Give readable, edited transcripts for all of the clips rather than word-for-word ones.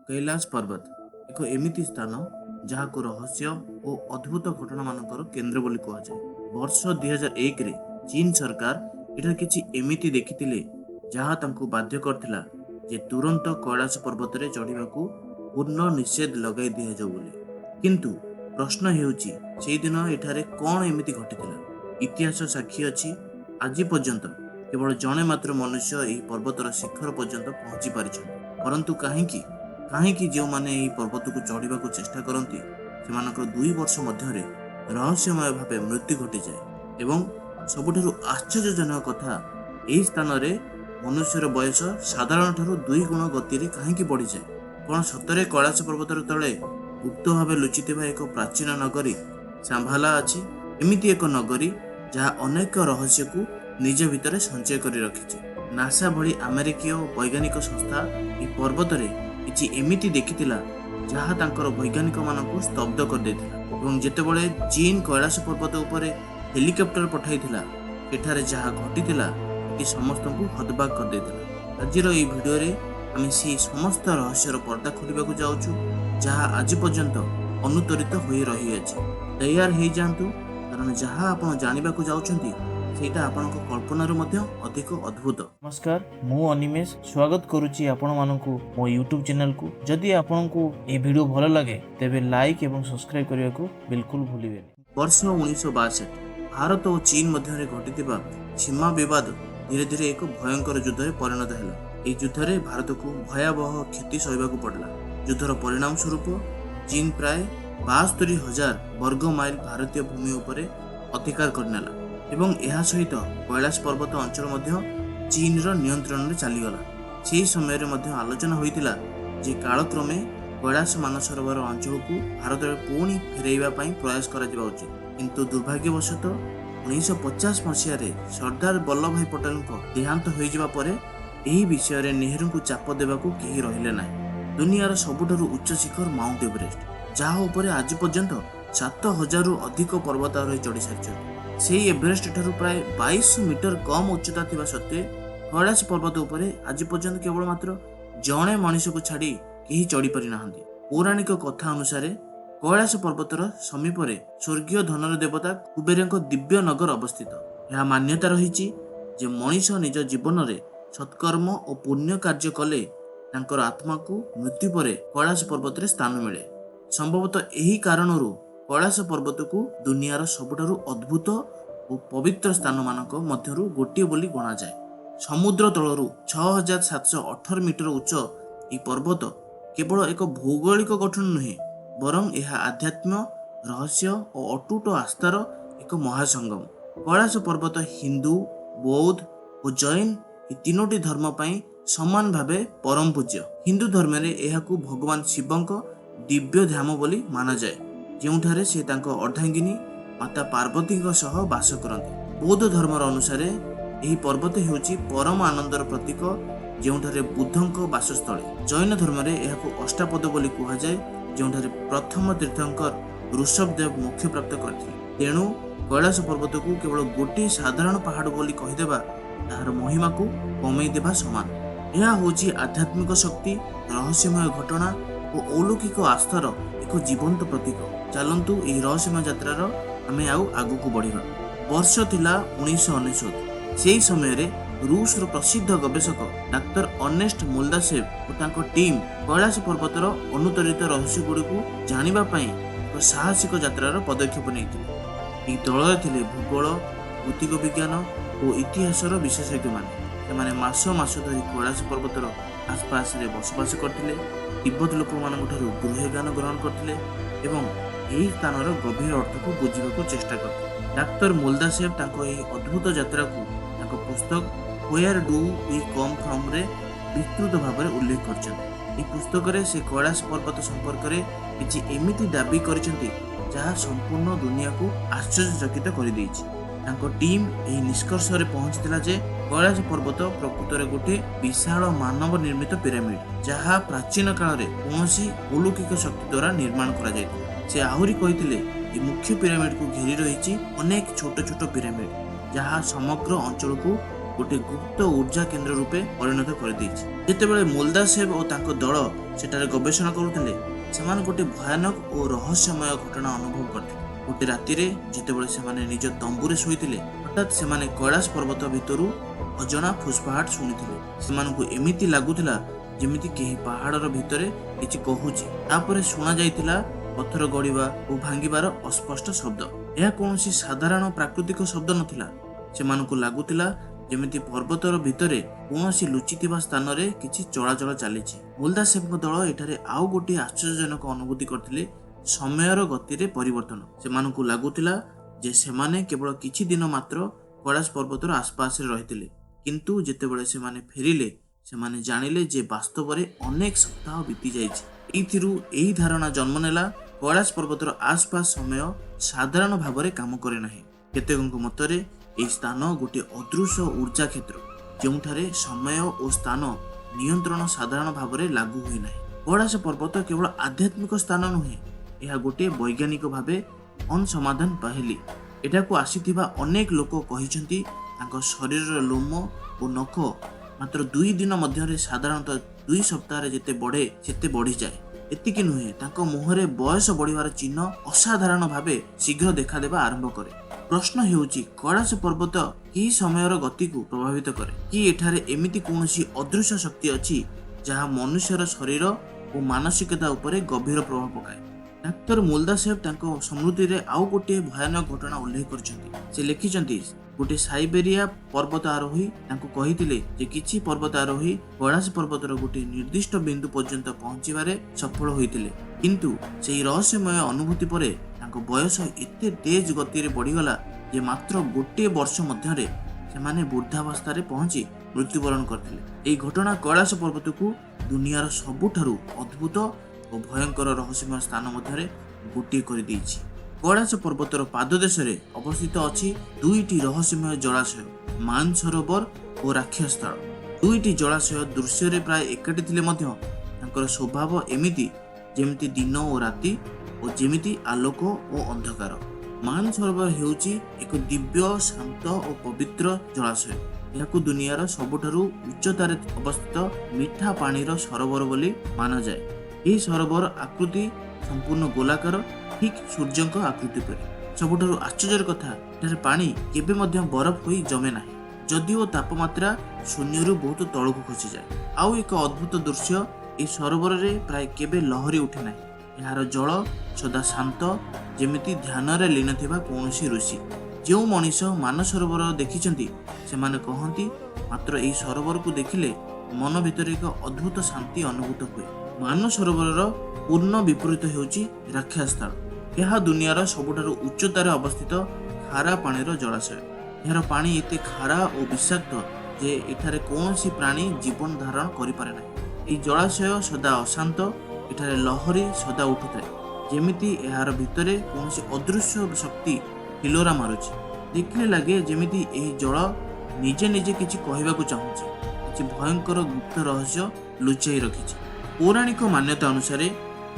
कैलाश पर्वत एक एमिति स्थान जहाँ को रहस्य और अद्भुत घटना मानकर केन्द्र बोली कहुए। वर्ष 2001 रे चीन सरकार एठार किछि एमिति देखिथिले जहाँ तांको बाध्य करथिला जे तुरंत कैलाश पर्वत रे चढ़िबाकू पूर्ण निषेध लगाई दिया जाऊ बोली। किंतु प्रश्न हेउची सेई दिन एठारे कोन एमिति घटिथिला। इतिहास साक्षी अछि आज पर्यंत केवल जणे मात्र मनुष्य एही पर्वतर शिखर पर्यंत पहुंची पारिछन। परंतु काहींकि जो माने एही पर्वत को चढ़िबाकू चेष्टा करती सेमानकर 2 वर्ष मध्यरे रहस्यमय भावे मृत्यु घटी जाए। एवं सबुठारु आश्चर्यजनक कथा एही स्थान रे मनुष्यर बयस साधारण ठारू 2 गुण गति रे काहींकि बढ़ी जाए। कोन सतरे कैलाश पर्वतर तळे गुप्त भावे लुचिथिबा एक प्राचीन नगरी सांभाला अछि। एमिति एक नगरी जहाँ अनेक रहस्य को निज भितरे संचय करी रखिछि। नासा भली अमेरिकीय वैज्ञानिक संस्था ई पर्वत रे किछि एमिति देखिथिला जहाँ तांकर वैज्ञानिक मानकु स्तब्ध कर देथिला। एवं जेतेबेले चीन कैलाश पर्वत उपरे हेलिकॉप्टर पठाइथिला एठारे जहाँ घटिथिला सेठी समस्तଙ୍କୁ हतबाक कर देथिला। आजिर ई भिडियो रे आमे से समस्त रहस्यर पर्दा खोलिबाकू जाउछु जहाँ आज पर्यंत अनुत्तरित होई रही अछि। तैयार हेई जांतु कारण जहाँ आपण जानिबाकू जाउछंती सेटा आपनक कल्पनार मध्य अधिक अद्भुत। नमस्कार, मु अनिमेश स्वागत करुची आपण मानकू मो YouTube चैनल को। जदि आपनकू ए वीडियो भलो लगे तेबे लाइक एवं सब्सक्राइब करिया को बिल्कुल भूलिबेनी। वर्ष 1962 भारत और चीन मध्य घटिथिबा सीमा विवाद धीरे धीरे एक भयंकर युद्ध रे परिणत हैला। ए युद्ध रे भारत को भयावह क्षति सहिबाकू पड़ला। युद्धर परिणाम स्वरूप चीन प्राय 72,000 वर्ग माइल भारतीय भूमि उपरे अधिकार करनेला एवं यह सहित कैलाश पर्वत अंचल मध्य चीन रो नियंत्रण रे चलीगला। से समय रे मध्य आलोचना होइतिला जे कालक्रमे कैलाश मानसरोवर अंचल को भारत रे पुणी फेरैबा पई प्रयास करा जिबा उचित। किंतु दुर्भाग्यवशतः 1950 मसीह रे सरदार वल्लभ भाई पटेल को देहांत होई जिबा परे एही विषय रे नेहरू को चाप देबाकू केही रहिले नाही। दुनियार सबुठारु उच्च शिखर माउंट एवरेस्ट जहाँ उपरे आज पर्यंत 7,000 रु अधिक पर्वतारोही चढ़ी सारिछथि। सेही एवरेस्ट ठारू प्राय 2200 मीटर कम उच्चता थिबा सत्वे कैलाश पर्वत उपरे आज पर्यंत केवल मात्र जणे मनुष्य को छाड़ी केही चढ़ी पारि नाहंती। पौराणिक कथा अनुसार कैलाश पर्वतर समीप रे स्वर्गीय धनर देवता कुबेरଙ୍କ दिव्य नगर अवस्थित। यह मान्यता रहिछि जे मनुष्य निज जीवन रे सत्कर्म और पुण्य कार्य कले तांकर आत्मा को मृत्यु परे कैलाश पर्वत रे स्थान मिले। संभवतः यही कारणरू कैलाश पर्वत को दुनियार सबुठारु अद्भुत और पवित्र स्थान मानक मध्यरु गोटिए बोली गणा जाए। समुद्र तलरू 6,718 मीटर उच्च यह पर्वत केवल एक भौगोलिक गठन नुहे बरं यह आध्यात्म रहस्य और अटूट आस्थार एक महासंगम। कैलाश पर्वत हिंदू, बौद्ध और जैन ये तीनोटी धर्म पई समान भावे परम पूज्य। हिंदू धर्म रे एहाकू भगवान शिवंक दिव्य धाम बोली माना जाए जेउठारे से तांको अर्धांगिनी माता पार्वती सह वास करती। बौद्ध धर्म अनुसार यही पर्वत हेउची परम आनंदर प्रतीक जेउठारे बुद्धंक वासस्थली। जैन धर्म रे एहाकू अष्टापद बोली कहा जाए जेउठारे प्रथम तीर्थंकर ऋषभदेव मोक्ष प्राप्त करथिले। तेणु कैलाश पर्वत को केवल गोटे साधारण पहाड़ बोली कहिदेबा तार महिमा को कमई देबा समान। यह होची आध्यात्मिक शक्ति, रहस्यमय घटना और अलौकिक आस्थार एक जीवंत प्रतीक। चलंतु एही रहस्यमय यात्रार आमे आगु को बढ़िबा। वर्ष थिला 1999। सेही समय रे रूस रो प्रसिद्ध गवेषक डाक्टर अर्नेस्ट मोल्दासेव और तांको टीम कैलाश पर्वतर अनुत्तरित रहस्य गुडी को जानिबा पई एक साहसिक यात्रार पदक्षेप नेइथिले। एही दଳରେ थिले भूगोल, भौतिक विज्ञान और इतिहासर विशेषज्ञ माने मास धरी कैलाश पर्वतर आसपास रे बसवास करथिले। तिब्बत लोक मानकठारु गृहज्ञान ग्रहण करथिले एवं एही स्थानर गभीर अर्थ को बुझिबाकू चेष्टा करथिले। डाक्टर मोल्दासेव तांको एही अद्भुत यात्रा को तांको पुस्तक where do we come from रे विस्तृत भाव में उल्लेख करछन्ति। पुस्तक रे से कैलाश पर्वत संपर्क रे किछि एमिति दाबी करछन्ति जहाँ संपूर्ण दुनिया को आश्चर्यचकित कर देइछि। तांको टीम एही निष्कर्ष रे पहुंचतिला जे कैलाश पर्वत प्रकृत रे गोटे विशाल मानव निर्मित पिरामिड जहाँ प्राचीन काल रे कौनसी अलौकिक शक्ति द्वारा निर्माण करा जायतिला। से आहुरी कहिथिले ए मुख्य पिरामिड को घेरी रहिछि अनेक छोट छोट पिरामिड जहाँ समग्र अंचल को गोटे गुप्त ऊर्जा केन्द्र रूपे परिणत करदेइछि। जेतेबेले मोल्दासेव और तांको दल सेठारे गवेषणा करुथिले सेमाने गोटे भयानक और रहस्यमय घटना अनुभव करथिले। गोटे रातिरे जेतेबेले सेमाने निज तंबुरे शोइथिले हठात सेमाने कैलाश पर्वत भितरु अजଣା फुसफाहट शुणिथिले। सेमानकु एमिति लागुथिला जेमिति केही पहाड़र भितरे किछि कहूछि। तापरे सुना जाइथिला पत्थर गड़िबा और भांगिबार अस्पष्ट शब्द। यह कौनसी साधारण प्राकृतिक शब्द नथिला। सेमानकु लागुथिला जेमिति पर्वतर भितरे कौनसी लुचिथिबा स्थान रे किछि चलाचल चलीछि। मोल्दासेवଙ୍କ दल एठारे आउ गोटे आश्चर्यजनक अनुभूति करथिले समयर गतिरे परिवर्तन। सेमानकु लागुथिला जे सेमाने केवल किछि दिन मात्र कैलाश पर्वतर आसपास रे रहिथिले, किंतु जेतेबेले सेमाने फेरिले सेमाने जानिले जे वास्तव रे अनेक सप्ताह बीती जाइछि। एइथिरु एही धारणा जन्म नेला कैलाश पर्वतर आसपास समय साधारण भावरे काम करे नाही। केतेकଙ୍କ मतरे एही स्थान गोटे अदृश्य ऊर्जा क्षेत्र जोंठारे समय और स्थान नियंत्रण साधारण भावरे लागू हुई नाही। कैलाश पर्वत केवल आध्यात्मिक स्थान नुहे, यह गोटे वैज्ञानिक भावे अनसमाधान पहेली। एटाकू आसीथिबा अनेक लोक कहिसंती तांको शरीरर लोम और नख मात्र 2 दिन मध्यरे साधारणतः 2 सप्ताह जेते बढ़े सेते बढ़ी जाए। एतिकी नुहे, तांको मुहरे बयस बढ़िबार चिन्ह असाधारण भावे शीघ्र देखा देबा आरंभ करे। प्रश्न हेउची कैलाश पर्वत कि समयर गति को प्रभावित करे कि एठारे एमिति कोनोसी अदृश्य शक्ति अछि जहा मनुष्यर शरीर और मानसिकता उपरे गभीर प्रभाव पकाए। डाक्टर मोल्दासेव तांको स्मृति रे आउ गोटे भयानक घटना उल्लेख करछन्ती। से लिखिछन्ती गोटे साइबेरिया पर्वत आरोही तांको कहिथिले जे किछि पर्वत आरोही कैलाश पर्वतर गोटे निर्दिष्ट बिंदु पर्यंत पहुंचिबारे सफल होइथिले, किंतु सेही रहस्यमय अनुभूति परे तांको बयस एते तेज गति रे बढ़िगला जे मात्र गोटे वर्ष मध्यरे सेमाने वृद्धावस्था रे पहुंची मृत्युवरण करथिले। एही घटना कैलाश पर्वत को दुनियार सबुठारु अद्भुत और भयंकर रहस्यमय स्थान मध्यरे गोटे कर देइछि। कैलाश पर्वतर पाददेश रे अवस्थित अछि 2टी रहस्यमय जलाशय, मानसरोवर और राक्षस स्थल। 2टी जलाशय दृश्य रे प्राय एकाठी थिले मध्य तांकर स्वभाव एमिति जेमिति दिन और राति और जेमिति आलोक और अंधकार। मानसरोवर हेउची एक दिव्य शांत और पवित्र जलाशय। याकू दुनियार सबुठारु उच्चतारे अवस्थित मीठा पानीर सरोवर बोली माना जाए। यह सरोवर आकृति संपूर्ण गोलाकार, ठीक सूर्यक आकृति पर। सबुठारु आश्चर्यर कथा एठारे पानी केबे मध्य बरफ होई जमे नाही, जदिओ तापमात्रा शून्यरु बहुत तळकु खसी जाए। आउ एक अद्भुत दृश्य, ए सरोवर रे प्राय केबे लहरी उठे नाही। एहार जल सदा शांत, जेमिति ध्यान रे लीन थिबा कोनोसी ऋषि। जो मनीष मानसरोवर देखिचंती सेमाने कहंती मात्र एही सरोवर को देखिले मन भितर एक अद्भुत शांति अनुभूत हुए। मानसरोवर पूर्ण विपरीत हेउची राक्षस स्थल। यह दुनियार सबुठारु उच्चतारे अवस्थित खारा पानीर जलाशय। यार पानी एते खारा और विषाक्त जे एठारे कोनोसी प्राणी जीवन धारण करि पारे नाही। एही जलाशय सदा अशांत, एठारे लहरी सदा उठुଥାଏ, जेमिति एहार भितरे कोनोसी अदृश्य शक्ति हिलोरा मारुछि। देखिले लागे जेमिति एही जल निजे निजे किछि कहिबाकू चाहुछि, किछि भयंकर गुप्त रहस्य लुचाई रखिछि। पौराणिक मान्यता अनुसार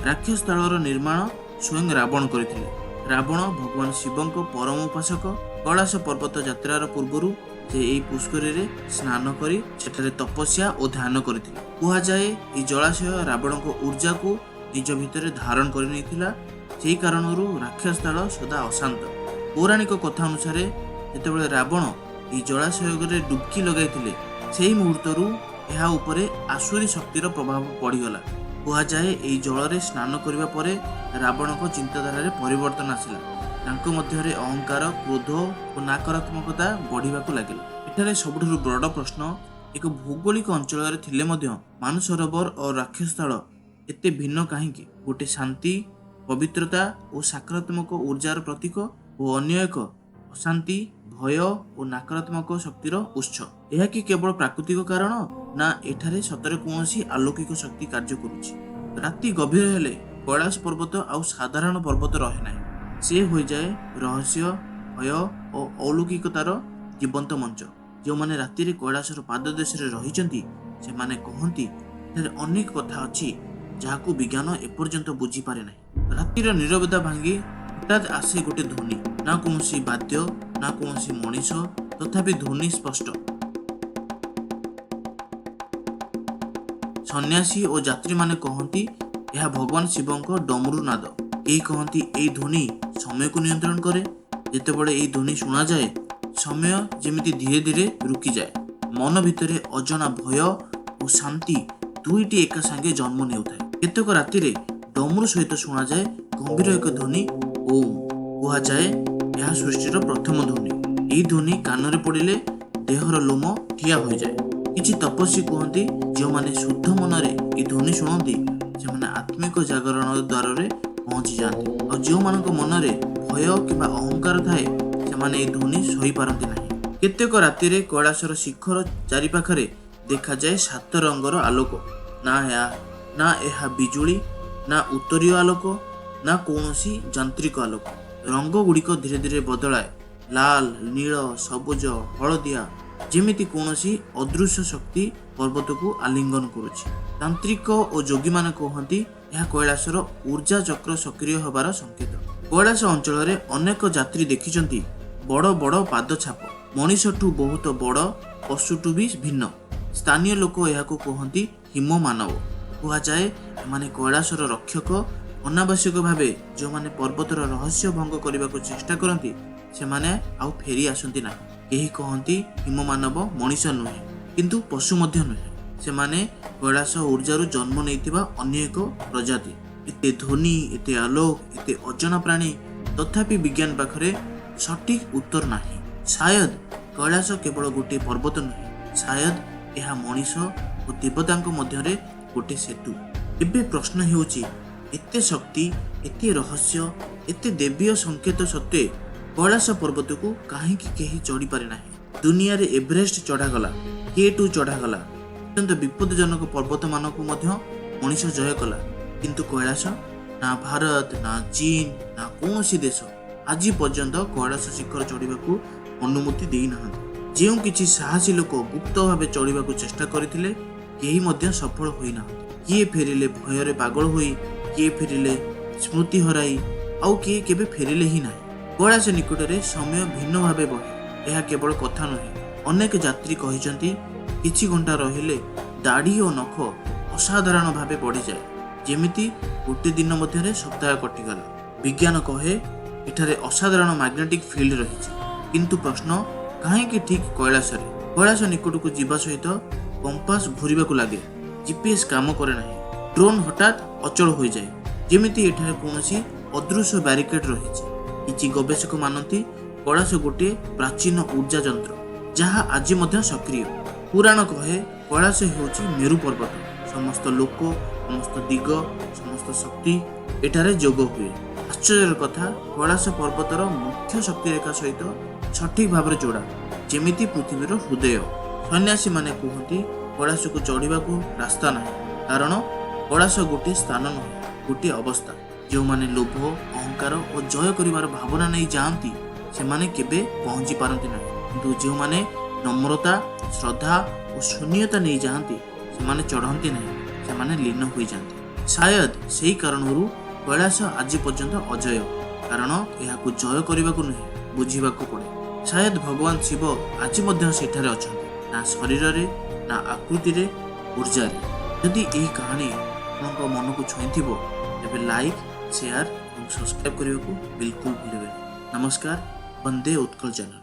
राक्षस स्थलर निर्माण स्वयं रावण करथिले। रावण भगवान शिवंक परम उपासक। कैलाश पर्वत यात्रार पूर्वरु से एही पुष्करी रे स्नान करी सेठारे तपस्या और ध्यान करथिले। कुहा जाए एही जलाशय रावणक ऊर्जा को निज भितरे धारण करि नैथिला, सेही कारणरु राक्षस स्थल सदा अशांत। पौराणिक कथा अनुसार जेतेबेले रावण एही जलाशय रे डुबकी लगाइथिले सेही मुहूर्तरु एहा उपरे आसुरी शक्तिर प्रभाव पड़ीगला। कुहा जाए एही जल स्नान करिबा परे रावणक चिंताधारा रे परिवर्तन आसिला। तांको मध्यरे अहंकार, क्रोध और नकारात्मकता बढ़िबाकू लागिला। एठारे सबुठारु बड़ प्रश्न, एक भौगोलिक अंचल रे थिले मध्य मानसरोवर और राक्षस स्थल एते भिन्न काहेकि? गोटे शांति, पवित्रता और सकारात्मक ऊर्जार प्रतीक और अन्य एक अशांति, भय और नकारात्मक शक्तिर उत्स। यह कि केवल प्राकृतिक कारण ना एठारे सतरे कोनोसी अलौकिक शक्ति कार्य करुछि? राति गभीर हेले कैलाश पर्वत आउ साधारण पर्वत रहे नाही, से हो जाए रहस्य, भय और अलौकिकतार जीवंत मंच। जो माने राति रे कैलाशर पाददेश रे रहिचंती से माने कहंती एठारे अनेक कथा अछि जाहाकू विज्ञान एपर्यंत बुझी पारे नाही। रातिर नीरवता भांगी हठात आसे गोटे ध्वनि, ना कोनोसी वाद्य ना कोनोसी मनीष, तथापि ध्वनि स्पष्ट। सन्यासी और यात्री माने कहती यह भगवान शिवଙ୍କ डमरू नाद। केही कहती यही ध्वनि समय को नियंत्रण करे। जेतेबेले यही ध्वनि शुणा जाए समय जेमिति धीरे धीरे रुकी जाए। मन भितर अजना भय और शांति दुईटी एका संगे जन्म नेउଥାଏ। केतेक रातिरे डमरू सहित शुणा जाए गंभीर एक ध्वनि ओम। कहा जाए यह सृष्टिर प्रथम ध्वनि। यही ध्वनि कान पड़िले देहर लोम ठिया हो जाए। किछि तपस्वी कहती जो माने शुद्ध मनरे ये ध्वनि शुणती से आत्मिक जागरण द्वार रे पहुंची जाती। और जो मानक मनरे भय किंबा अहंकार थाए से ध्वनि सही पारती नहीं। केतेक रातिरे कैलाशर शिखर चारिपाखरे देखा जाए 7 रंगर आलोक। ना यह बिजुली ना उत्तरीय आलोक ना कौनसी यांत्रिक आलोक। रंग गुड़िक धीरे धीरे बदलाए लाल नील सबुज हलदिया जेमिति कौनसी अदृश्य शक्ति पर्वत को आलिंगन करुछि। तांत्रिक और योगी माने कहती यह कैलाशर ऊर्जा चक्र सक्रिय होबार संकेत। कैलाश अंचल रे अनेक यात्री देखिचंती बड़ बड़ पाद छाप। मनीषठू बहुत बड़ पशुठू भी भिन्न। स्थानीय लोक यह कहती हिम मानव। कहा जाए एमाने कैलाशर रक्षक अनावश्यक भावे जो माने पर्वतर रहस्य भंग करने को चेष्टा करती से माने आउ फेरी आसंती नहीं। केही कहती हिम मानव मनीष नुहे किंतु पशु मध्य नुहे। से माने कैलाश ऊर्जार जन्म नैतिबा अन्य एक प्रजाति। एते ध्वनि एते आलोक एते अजना प्राणी तथापि विज्ञान पाखरे सटीक उत्तर नहीं। शायद कैलाश केवल गोटे पर्वत नुहे। शायद यह मनीष और देवतांक मध्यरे गोटे सेतु। एबे प्रश्न हेउची एते शक्ति एते रहस्य एते देवीय संकेत सत्वे कैलाश पर्वत को कहीं केही चढ़ी पारे नाही। दुनिया रे एवरेस्ट चढ़ागला K2 चढ़ागला अत्यंत विपदजनक पर्वत मानक मध्य मनीष जय कला। किंतु कैलाश ना भारत ना चीन ना कौनसी देश आज पर्यंत कैलाश शिखर चढ़ा को अनुमति दे ना। जो किसी साहसी लोक गुप्त भाव चढ़ा को चेष्टा करथिले केही मध्य सफल होई ना। किए फेरिले भୟରେ पागल होई किए फेरिले स्मृति हराई आउ किए केबे फेरिले ही नाही। कैलाश निकटरे समय भिन्न भावे बहे। यह केवल कथा नुहे। अनेक यात्री कहिसंती किछि घंटा रहिले दाढ़ी और नख असाधारण भावे बढ़ी जाए जेमिति गोटे दिन मध्यरे सप्ताह कटिगला। विज्ञान कहे एठारे असाधारण मैग्नेटिक फील्ड रहिछि। किंतु प्रश्न कहीं ठीक कैलाश कैलाश निकट को जीवा सहित कंपास घूरिबा को लागे। जीपीएस काम करे नाही। ड्रोन हठात अचल हो जाए जेमिति एठारे कौनसी अदृश्य बैरिकेड रहिछि। किछि गवेषक मानती कैलाश गोटे प्राचीन ऊर्जा यंत्र जहाँ आज मध्य सक्रिय। पुराण कहे कैलाश हेउछि मेरु पर्वत। समस्त लोक समस्त दिग समस्त शक्ति एठारे जोग हुए। आश्चर्यर कथा कैलाश पर्वतर मुख्य शक्ति रेखा सहित सठिक भाव जोड़ा जेमिति पृथ्वीर हृदय। सन्यासी माने कहती कैलाश को चढ़ा को रास्ता नहीं। कारण कैलाश गोटे स्थान नुहे गोटे अवस्था। जो माने लोभ अहंकार और जय करिवार भावना नहीं जाती से माने केबे पहुंची पारती नहीं। किंतु जो माने नम्रता श्रद्धा और शून्यता नहीं जाती से माने चढ़ती नहीं से माने लीन हो जाती। शायद सही कारणरू कैलाश आज पर्यंत अजय। कारण यह जय करने को नुहे बुझा पड़े। शायद भगवान शिव आज मध्य सेठारे अछंती ना शरीर रे ना आकृति रे ऊर्जा रे। यदि यही कहानी आपको मन को छुई तेज लाइक शेयर और सब्सक्राइब करने को बिल्कुल भूलें। नमस्कार। वंदे उत्कल चैनल।